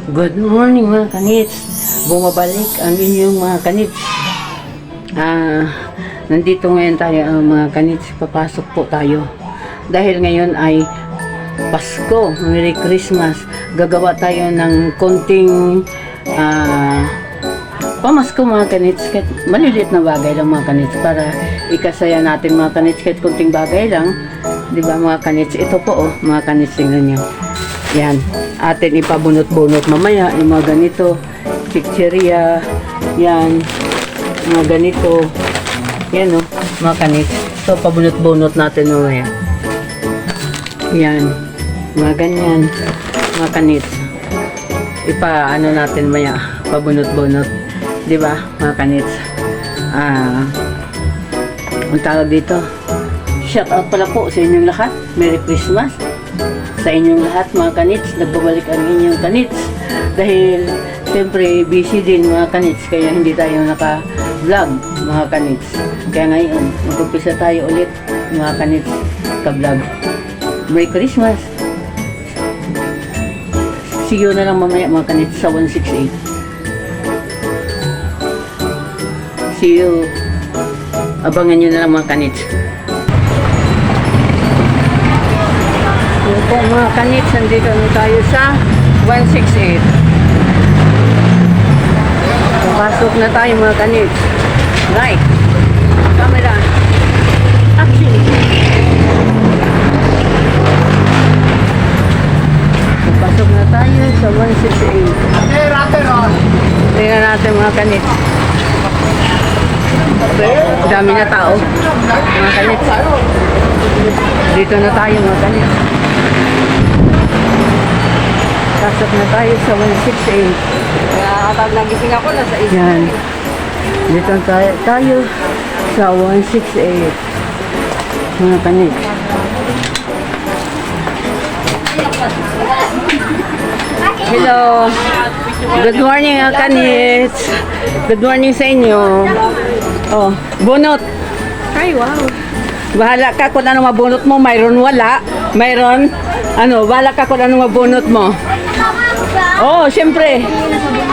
Good morning mga kanits. Bumabalik ang inyong mga kanits. Nandito ngayon tayo mga kanits. Papasok po tayo. Dahil ngayon ay Pasko. Merry Christmas. Gagawa tayo ng konting pamasko mga kanits. Kahit maliliit na bagay lang mga kanits. Para ikasaya natin mga kanits. Kahit konting bagay lang. Diba mga kanits? Ito po mga kanits. Tingnan nyo. Yan, atin ipabunot-bunot mamaya yung mga ganito, chicheria, yan, mga ganito, yan mga kanits. So, pabunot-bunot natin mamaya. Yan, mga ganyan, mga kanits. Ipa-ano natin mamaya, pabunot-bunot. Diba, mga kanits? Ang tawag dito, shout out pala po sa inyong lahat. Merry Christmas! Sa inyong lahat mga kanits, nagbabalik ang inyong kanits dahil siyempre busy din mga kanits kaya hindi tayo naka-vlog mga kanits. Kaya ngayon, mag-umpisa tayo ulit mga kanits ka-vlog. Merry Christmas! See you na lang mamaya mga kanits sa 168. See you. Abangan nyo na lang mga kanits. Po mga kanits, nandito na tayo sa 168. Pasok na tayo mga kanits. Right. Camera. Action. Pasok na tayo sa 168. Tingnan natin mga kanits. Dami na tao. Mga kanits. Dito na tayo mga kanits. Pasok na tayo sa 168. Nakakatawag na gising ako na sa isip. Yan. Dito tayo sa 168. Mga kanik. Hello. Good morning mga kanits. Good morning sa inyo. Oh, bunot. Ay, wow. Bahala ka kung ano mabunot mo. Mayroon wala. Mayroon bahala ka kung ano mabunot mo. Oh, syempre.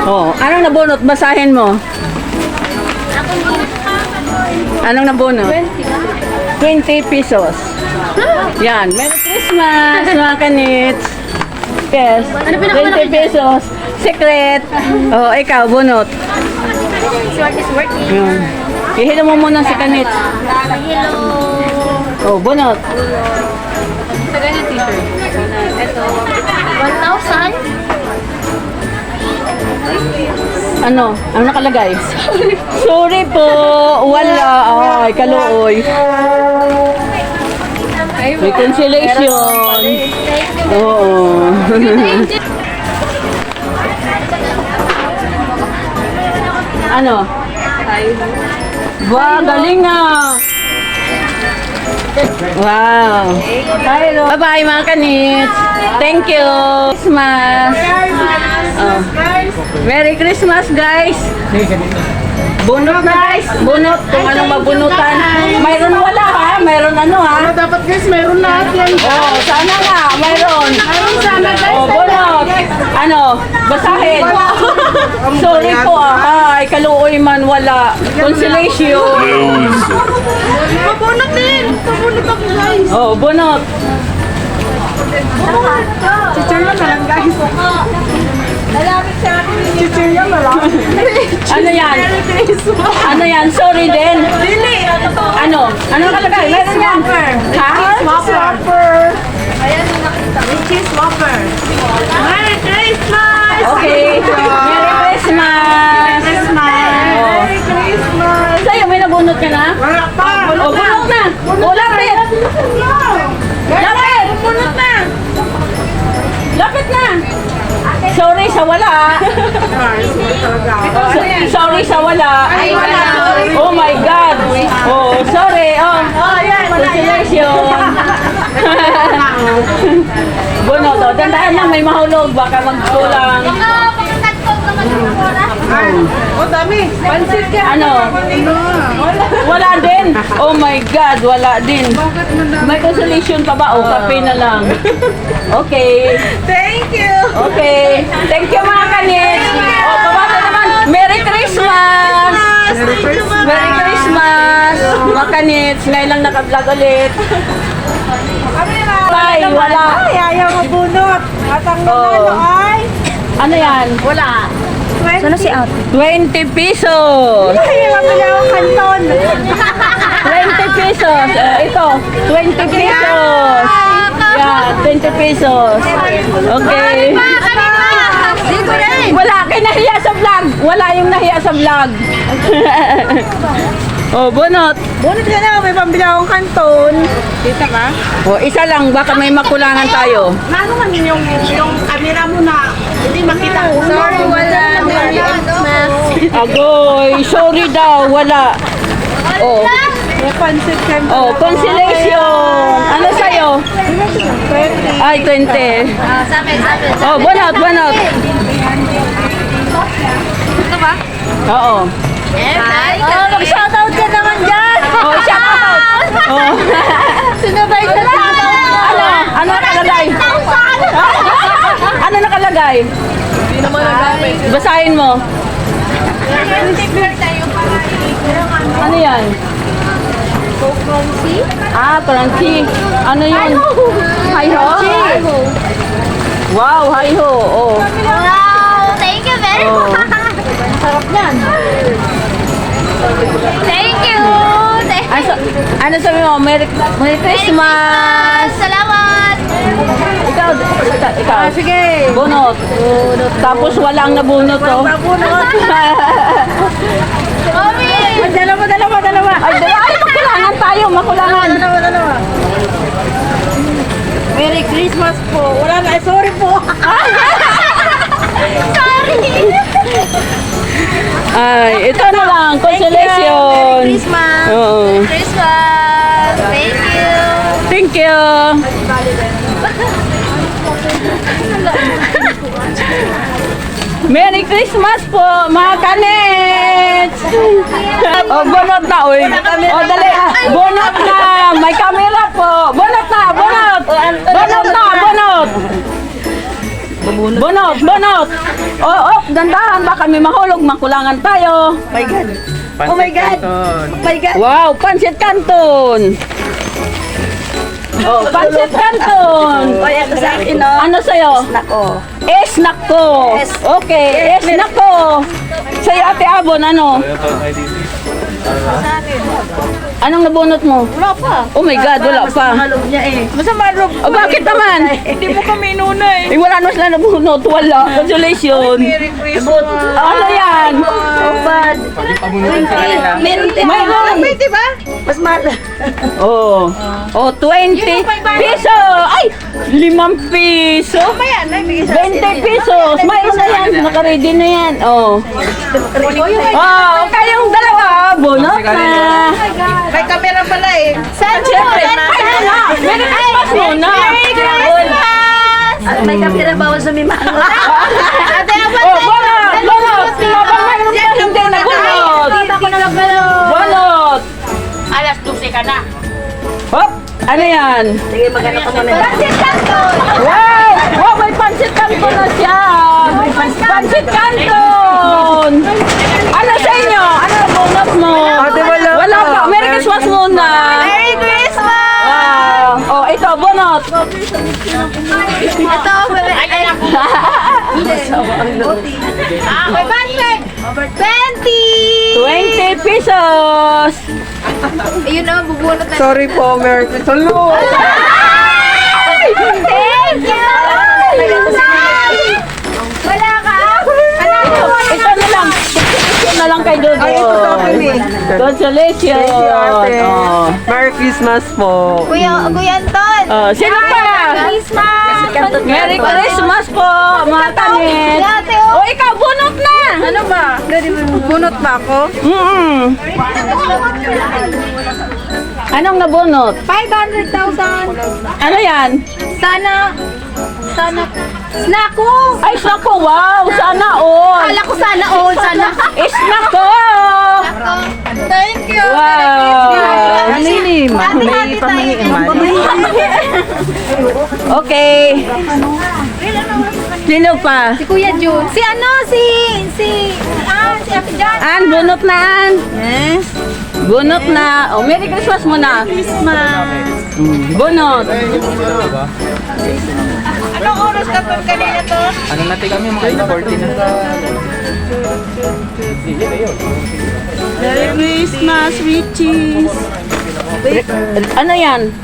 Oh, anong nabunot? Basahin mo. Anong nabunot? 20 pesos. Yan. Merry Christmas, mga kanits. Yes. 20 pesos. Secret. Oh, ikaw, bunot. Short is working. Yan. Ihilo mo muna si kanits. Hello. Oh, bunot. Sa ganyan t-shirt. Ito. 1,000. Ano nakalagay? Sorry po. Wala. Ay, kaluoy. Reconciliation. Oo. Ano? Wow, galing na. Wow. Bye-bye mga kanits. Thank you. Christmas. Oh. Merry Christmas guys. Bunot na guys. Bunot. Kung anong mabunutan. Mayroon wala ha. Mayroon ha. Dapat guys, mayroon lahat yan. Oh, sana nga. Mayroon. Mayroon sana guys. Oh, bunot. Basahin. Sorry po Ay, kaluoy man wala. Consolation. Mabunot din. Mabunot ako guys. Oh, bunot. Chichirya na lang guys. Lalapit sa akin. Chichirya na lang. Ano yan? Ano yan? Sorry din. Dili. Ano kalagay? Meron yan. Ha? Whopper. Ayan yung nakita. Cheese Whopper. Merry Christmas. Okay. Merry Christmas. Merry Christmas. Sa'yo, may nabunot ka na? Wala pa. O, bunot na. O, lapit. Lapit. Bunot na. Lapit na. Sorry sa wala. Sorry sa wala. Ay, wala. Oh my God. Oh, sorry. Oh, Ayan. consolation. Bunot. O, dandahan lang. May mahulog. Baka magkulang. Oh, dami. Pansit ka. Ano? Wala din. Oh my God, wala din. May consolation pa ba? O, kape na lang. Okay. Thank you. Okay. Thank you mga kanits. Oh, pabati naman. Merry Christmas! Merry Christmas! Mga kanits, ngayon lang naka-vlog ulit. Ay, wala. Ay, ayaw mabunot. At ang Oh. nanalo ay... Ano yan? Wala. Sana si ate. 20 pesos! Ay, mabili akong kanton. 20 pesos! Ito, 20 pesos! Yan, 20 pesos. Okay. Kami pa! Di ko yan! Wala kayo nahiya sa vlog. Wala yung nahiya sa vlog. Oh, bunot. Bunot ka na, may pambili akong kanton. Kita ka? Oh, isa lang, baka may makulangan tayo. Lalo man yung camera mo na hindi makita ko. Sorry, wala. Merry Christmas. Agoy, sorry daw, wala. Oh, May pansit kanton. oh, consolation. Ano sa'yo? 20. Ay, 20. Sabi. Oh, bunot, bunot. Ito ba? Oo. Mag-shoutout ka naman dyan! Oh, shout out. Oh. Sinabay ka lang! Ano? Ano nakalagay? Ano nakalagay? Hindi naman nagamit. Basahin mo. Ano yan? Ah, crunchy. Ano yun? Hi-ho? Wow, hi-ho. Oh. Wow! Thank you very Oh. much! Sarap yan! Thank you! Ano sabi mo? Merry Christmas! Salamat! Ikaw. Sige. Bunot. Tapos walang nabunot, oh. Bunot. Mami! Dalawa. Ay, makulangan tayo, makulangan. Dalawa. Merry Christmas po. Wala na. Sorry po. Sorry! Ay, ito na lang, consolation. Merry Christmas! Oo. Merry Christmas! Thank you! Thank you. Merry Christmas po, mga kanets! Oh, bunot na, uy. Oh, dali. Bunot na. May camera po. Bunot na, bunot. Bunot na, bunot. Bunot. Oh, dandahan. Baka may mahulog, makulangan tayo. Oh my God. Wow, Pansit Canton. Oh, Pansit Canton. Ito sa akin, no? Ano sa'yo? Nako. Snack ko. Okay, snack ko. Sa'yo, Ate Abon, ano? Anong nabunot mo? Wala pa. Oh my God, wala pa. Mahalog niya eh. Masama loob. Oh, bakit naman? Hindi mo kami inuna eh. Eh, wala naman sila nabunot. Wala. Congratulations. Merry Christmas. Ano yan? Oh, bad. Meron din. Mayroon. Pwede ba? Mas mahal. Oh. Oh, 20 piso. Ay, 5 piso. Ayan, naibigay sa 20 pesos. Mayroon na yan. Naka-ready na yan. Oh. Oh, kayong dalawa. Bunot na. May camera pala eh. Saan mo? Siyempre. Ay, na. Merry Christmas muna. At may camera bawal sa mimango. Ate, abot Oh, bunot. Bunot. Habang mayroon pa hindi na bunot. Bunot. Alas 12 ka na. Hop. Ano yan? Sige, magano ka muna. Pansit Canton! Wow! Wow, may Pansit Canton na siya! Pansit Canton! Ano sa inyo? Ano ang bonus mo? Wala pa. Merry Christmas muna! Merry Christmas! Wow! Oh, ito, bonot! Ito, may budget! 20! 20 pesos! Ayun na, bubunot na. Sorry po, Merry Christmas. Thank you! Wala ka? Ito na lang. Ito na lang kay Dodo. Ay, ito sa akin eh. Congratulations! Thank you, ate. Oh. Merry Christmas po. Kuya Anton! Oh, sino pa? Christmas! Merry Christmas po, mga kanit. Ate, oh. O, ikaw, bunot na! Ano ba? Bunot ba ako? Anong nabunot? 500,000! Ano yan? Sana snack ko! Ay, snack ko! Wow! Sana all! Kala ko sana all, sana. Snack ko! Thank you! Wow! Malilim. Hati-hati tayo. Okay. Ilan ang Sino pa? Si Kuya Jun. Si ano? Si Ate Jan. An, bunot na An. Yes. Bunot na. Oh, Merry Christmas muna. Christmas. Bunot. Anong oras ka pa kanina to? Ano natin kami mga 8:40 na. Merry Christmas, Richies. Ano yan?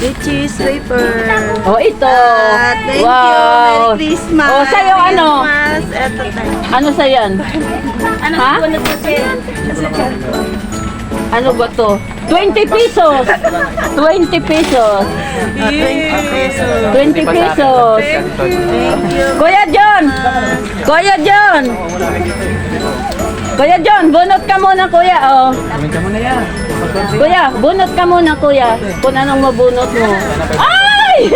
Richies wafer. Oh, ito. Thank you. Wow. Merry Christmas. Oh, sa'yo ano? Christmas. Eto tayo. Ano sa yan? Ha? Ano ba to? 20 pesos. 20 pesos. 20 pesos. Kuya John! Kuya John! Kuya John, bunot ka muna kuya. Oh. Kamenta mo na yan. Kuya, bunot ka muna kuya. Kung anong mabunot mo. Ay!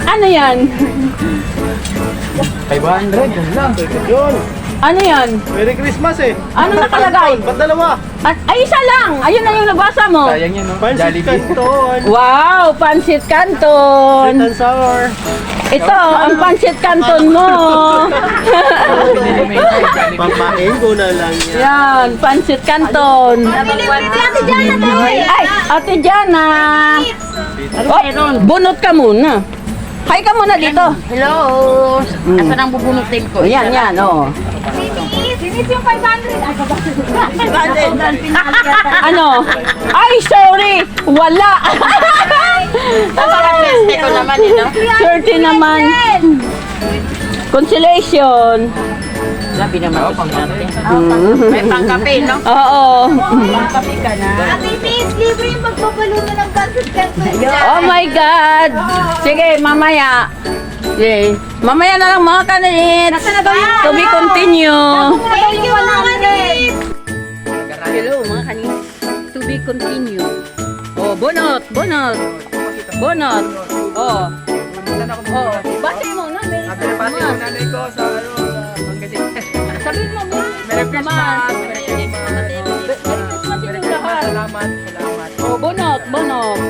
Ano yan? 500. Yan lang. Yun. Ano yan? Merry Christmas eh. Ano nakalagay? Ba't dalawa? Ay, isa lang. Ayun na yung nabasa mo. Sayang yan no? Jollibee. Wow, Pansit Canton. sour. Ito, ang Pansit Canton mo. Pampain ko na lang yan. Yan, Pansit Canton. Si Ate Jan na tayo. Ay, Ate Jana. Oh, bunot ka muna. Hi ka muna dito. Hello. Asan ang bubunutin ko? Yan, yan, oh. Sinis yung 500. Ano? Ay, sorry. Wala. Napaka-peste ko naman eh, no? Swerte naman. Consolation. Sabi naman ito natin. May pangkape, no? Oo. Ate Miss, libre yung magbabaluno ng Pansit Canton. Oh my God. Sige, mamaya. Sige. Mamaya na lang mga kanits. To be continue. Thank you, mga kanit. Hello, mga kanits. To be continue. Oh, bunot, bunot. Bunot. Oh. Oh, batiin mo na. Pinapati ko nanay ko sa ano, sa Pangasinan. Sabihin mo, Merry Christmas. Merry Christmas. Merry Christmas inyong lahat. Salamat. Salamat. Oh, bunot, bunot.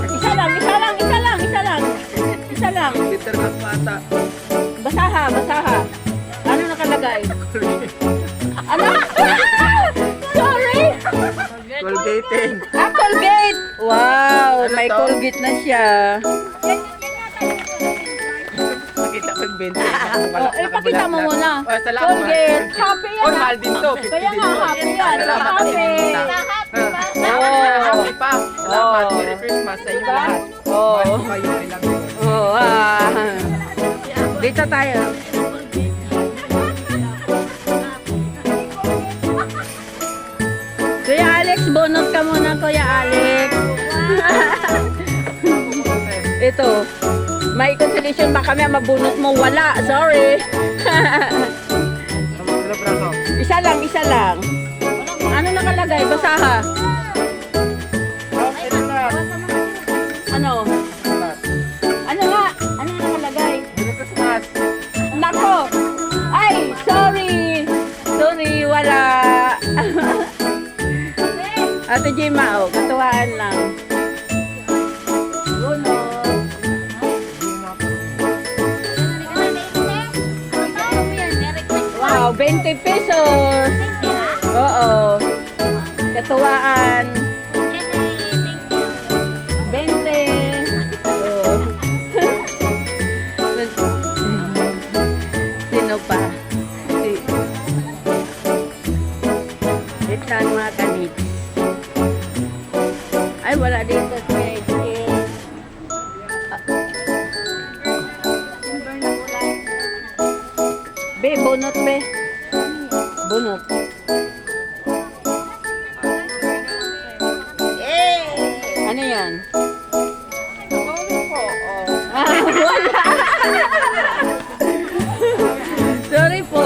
Isa lang, isa lang, isa lang, isa lang. Isa lang. Liter ng bata. Basaha, basaha. Ano nakalagay? Ano? Sorry! Colgating. Ah, Colgate! Wow, Ano may to? Colgate na siya. Nakita ko yung 20. Oh, ipakita mo muna. Oh, salamat. Colgate. Happy yan. Oh, mahal din to. Kaya nga, happy yan. Salamat. Happy. Happy pa. Salamat. Oh. Merry Christmas sa inyo Diba? lahat. Oh. Mahal ko kayo. I love you. Oh, dito tayo. Kuya Alex, bunot ka muna, Kuya Alex. Ito, may consolation ba kami mabunot mo? Wala, sorry. Isa lang, isa lang. Ano nakalagay? Basaha. Ano? Ano nga? Ano nakalagay? Merry Christmas. Nako! Ay, sorry! Sorry, wala. Ate Jema, oh, katuwaan lang. Wow, 20 pesos! Oo. Katuwaan. 20. Oh. Sino pa? Wait lang mga kanit. Ay, wala dito sa medyo. Be, bunot be. Bunot. Ano yan? Ah, wala. Sorry po.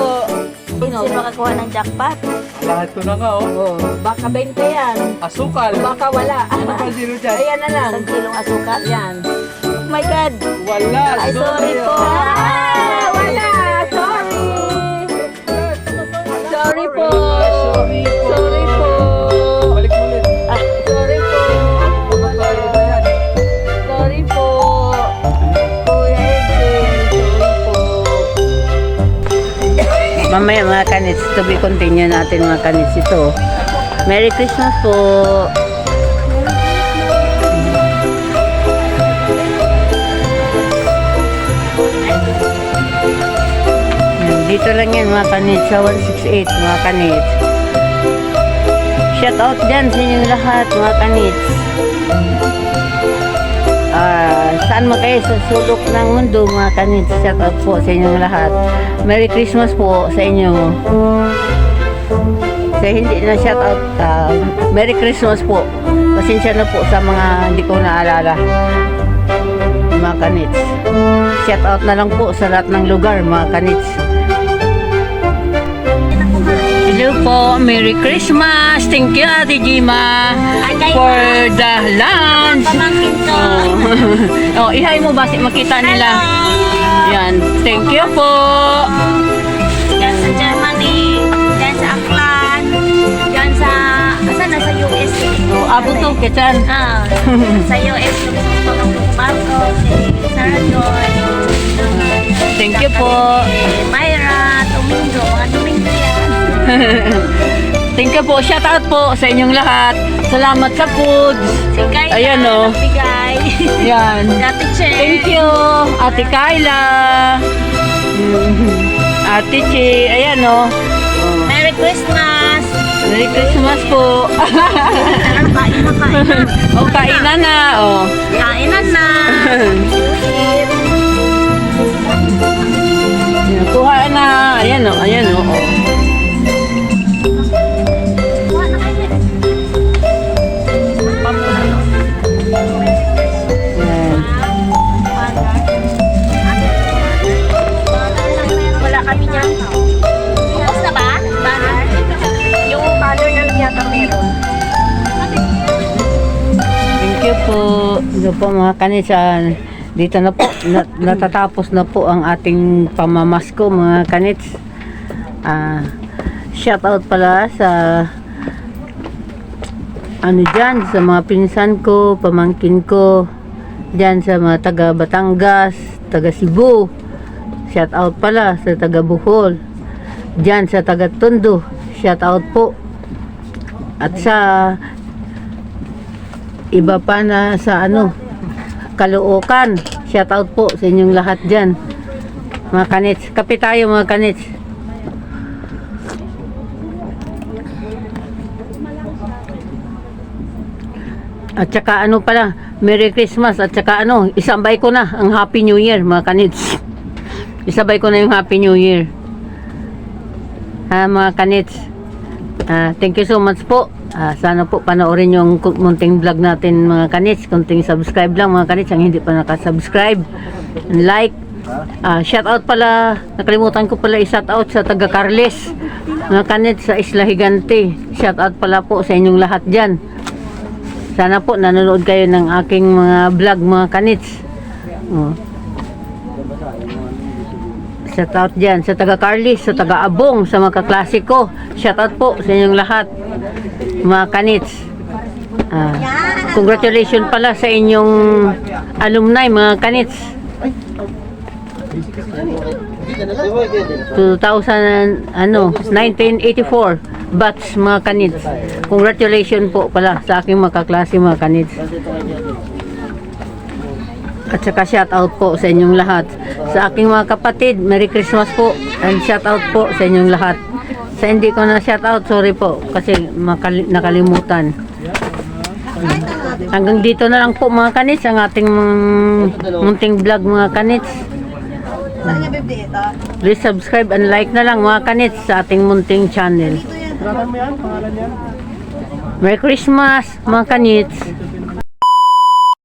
Sino makakuha ng jackpot? Lahat ko na nga oh. Oh, baka 20 yan. Asukal. Baka wala. Ano ba zero dyan? Ayan na lang. Isang kilong asukal. Yan. Oh my God. Wala. Ay, sorry po. Ah, wala. Sorry. Sorry po. Sorry po. Sorry po. Balik mo ulit. Ah, sorry Mamaya mga kanits, to be continue natin mga kanits ito. Merry Christmas po. Dito lang yan mga kanits sa 168 mga kanits. Shout out dyan sa inyong lahat mga kanits. Saan man kayo sa sulok ng mundo mga kanits, shout out po sa inyong lahat. Merry Christmas po sa inyo. Sa hindi na shout out, Merry Christmas po. Pasensya na po sa mga hindi ko naalala mga kanits. Shout out na lang po sa lahat ng lugar mga kanits. Hello po, Merry Christmas. Thank you Ate Jima for the lunch. Pamangkin ko. Oh, ihay mo ba makita nila? Yan, thank you po. Diyan sa Germany, diyan sa Aklan, diyan sa, asan na sa US eh. Oh, abo to, kitsan. Sa US, yung pamangkin ko Marco, si Sarah Joy, Thank you po. Myra, Domingo, mga Domingo yan. Thank you po. Shout out po sa inyong lahat. Salamat sa foods. Si Kayla, Ayan, oh. nagbigay. Yan. Ate Che. Thank you, Ate Kayla. Ate Chi. Ayan, oh. Merry Christmas. Merry Christmas po. Kain na, kain na. Oh, kainan na. Oh. Kainan na. Kuha na. Ayan, oh. Ayan, oh. Wala kami niyan. Tapos na ba? Banner? Yung banner na yata meron. Thank you po. Ito po mga kanisan. Dito na po, natatapos na po ang ating pamamasko mga kanits. Shout out pala sa ano dyan, sa mga pinsan ko, pamangkin ko dyan sa mga taga Batangas, taga Cebu. Shout out pala sa taga Bohol, dyan sa taga Tondo. Shout out po. At sa iba pa na sa ano, Caloocan. Shout out po sa inyong lahat dyan mga kanits. Kape tayo mga kanits. At saka ano pala, Merry Christmas. At saka ano, isabay ko na ang Happy New Year mga kanits. Isabay ko na yung Happy New Year mga kanits. Thank you so much po. Sana po panoorin yung munting vlog natin mga kanits. Kunting subscribe lang mga kanits ang hindi pa nakasubscribe. Like. Shout out pala, nakalimutan ko pala i-shout out sa taga Carles mga kanits sa Isla Higante. Shout out pala po sa inyong lahat dyan. Sana po nanonood kayo ng aking mga vlog mga kanits. Shout out dyan sa taga Carles, sa taga Abong, sa mga kaklasiko. Shout out po sa inyong lahat mga kanits. Congratulations pala sa inyong alumni mga kanits. 1984 batch mga kanits. Congratulations po pala sa aking mga kaklase mga kanits. At saka shout out po sa inyong lahat. Sa aking mga kapatid, Merry Christmas po. And shout out po sa inyong lahat. Sa hindi ko na shout out, sorry po kasi nakalimutan. Hanggang dito na lang po mga kanits ang ating munting vlog mga kanits. Please subscribe and like na lang mga kanits sa ating munting channel. Merry Christmas mga kanits.